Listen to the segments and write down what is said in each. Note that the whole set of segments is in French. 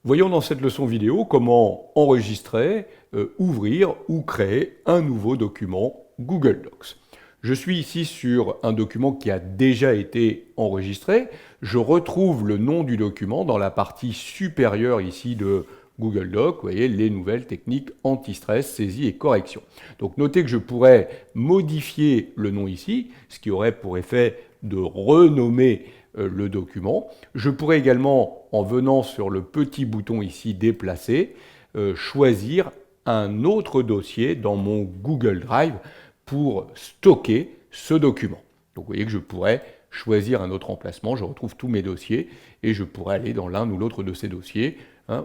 Voyons dans cette leçon vidéo comment enregistrer, ouvrir ou créer un nouveau document Google Docs. Je suis ici sur un document qui a déjà été enregistré. Je retrouve le nom du document dans la partie supérieure ici de Google Docs. Vous voyez, les nouvelles techniques anti-stress, saisie et correction. Donc notez que je pourrais modifier le nom ici, ce qui aurait pour effet de renommer le document. Je pourrais également, en venant sur le petit bouton ici déplacer, choisir un autre dossier dans mon Google Drive pour stocker ce document. Donc vous voyez que je pourrais choisir un autre emplacement, je retrouve tous mes dossiers et je pourrais aller dans l'un ou l'autre de ces dossiers,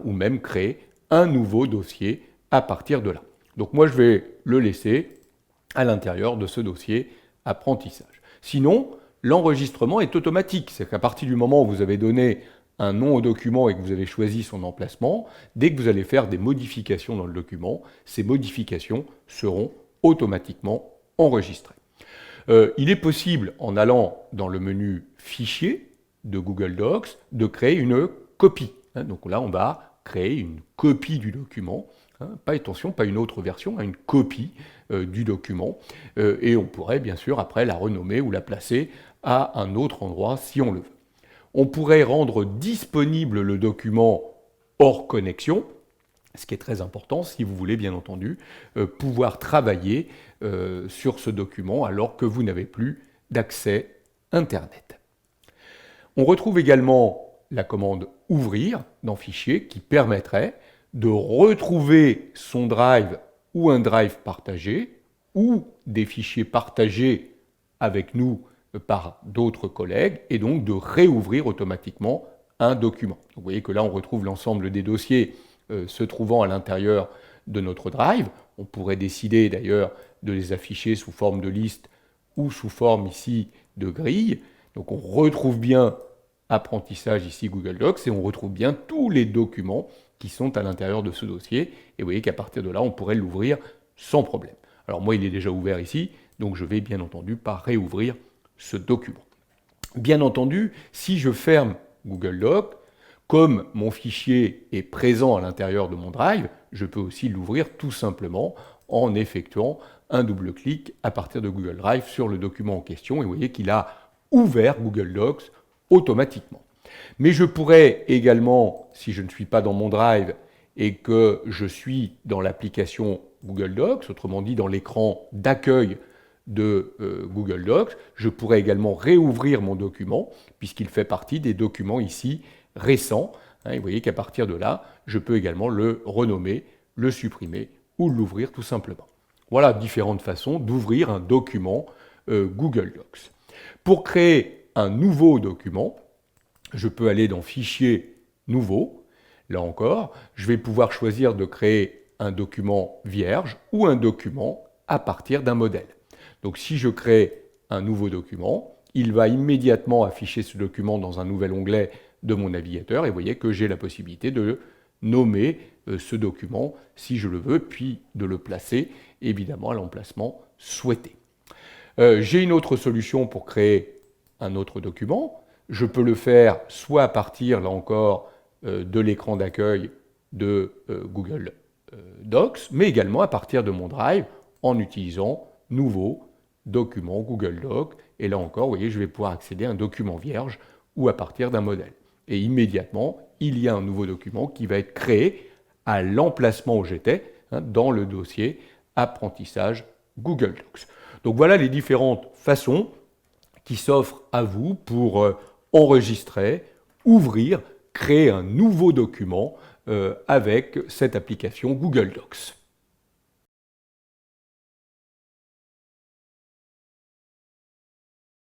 ou même créer un nouveau dossier à partir de là. Donc moi je vais le laisser à l'intérieur de ce dossier apprentissage. Sinon, l'enregistrement est automatique, c'est qu'à partir du moment où vous avez donné un nom au document et que vous avez choisi son emplacement, dès que vous allez faire des modifications dans le document, ces modifications seront automatiquement enregistrées. Il est possible, en allant dans le menu Fichier de Google Docs, de créer une copie. Donc là, on va créer une copie du document. Pas attention, pas une autre version, une copie du document. Et on pourrait bien sûr après la renommer ou la placer à un autre endroit si on le veut. On pourrait rendre disponible le document hors connexion, ce qui est très important si vous voulez bien entendu pouvoir travailler sur ce document alors que vous n'avez plus d'accès Internet. On retrouve également la commande Ouvrir dans Fichier qui permettrait de retrouver son drive ou un drive partagé ou des fichiers partagés avec nous par d'autres collègues et donc de réouvrir automatiquement un document. Donc vous voyez que là on retrouve l'ensemble des dossiers se trouvant à l'intérieur de notre drive. On pourrait décider d'ailleurs de les afficher sous forme de liste ou sous forme ici de grille. Donc on retrouve bien apprentissage ici Google Docs et on retrouve bien tous les documents qui sont à l'intérieur de ce dossier. Et vous voyez qu'à partir de là, on pourrait l'ouvrir sans problème. Alors moi, il est déjà ouvert ici, donc je vais bien entendu pas réouvrir ce document. Bien entendu, si je ferme Google Docs, comme mon fichier est présent à l'intérieur de mon drive, je peux aussi l'ouvrir tout simplement en effectuant un double-clic à partir de Google Drive sur le document en question. Et vous voyez qu'il a ouvert Google Docs automatiquement. Mais je pourrais également, si je ne suis pas dans mon Drive et que je suis dans l'application Google Docs, autrement dit dans l'écran d'accueil de Google Docs, je pourrais également réouvrir mon document puisqu'il fait partie des documents ici récents. Et vous voyez qu'à partir de là, je peux également le renommer, le supprimer ou l'ouvrir tout simplement. Voilà différentes façons d'ouvrir un document Google Docs. Pour créer un nouveau document, je peux aller dans Fichier, Nouveau. Là encore, je vais pouvoir choisir de créer un document vierge ou un document à partir d'un modèle. Donc si je crée un nouveau document, il va immédiatement afficher ce document dans un nouvel onglet de mon navigateur et vous voyez que j'ai la possibilité de nommer ce document si je le veux, puis de le placer évidemment à l'emplacement souhaité. J'ai une autre solution pour créer un autre document. Je peux le faire soit à partir, là encore, de l'écran d'accueil de Google Docs, mais également à partir de mon Drive en utilisant Nouveau, Document, Google Docs. Et là encore, vous voyez, je vais pouvoir accéder à un document vierge ou à partir d'un modèle. Et immédiatement, il y a un nouveau document qui va être créé à l'emplacement où j'étais, dans le dossier Apprentissage Google Docs. Donc voilà les différentes façons qui s'offrent à vous pour enregistrer, ouvrir, créer un nouveau document avec cette application Google Docs.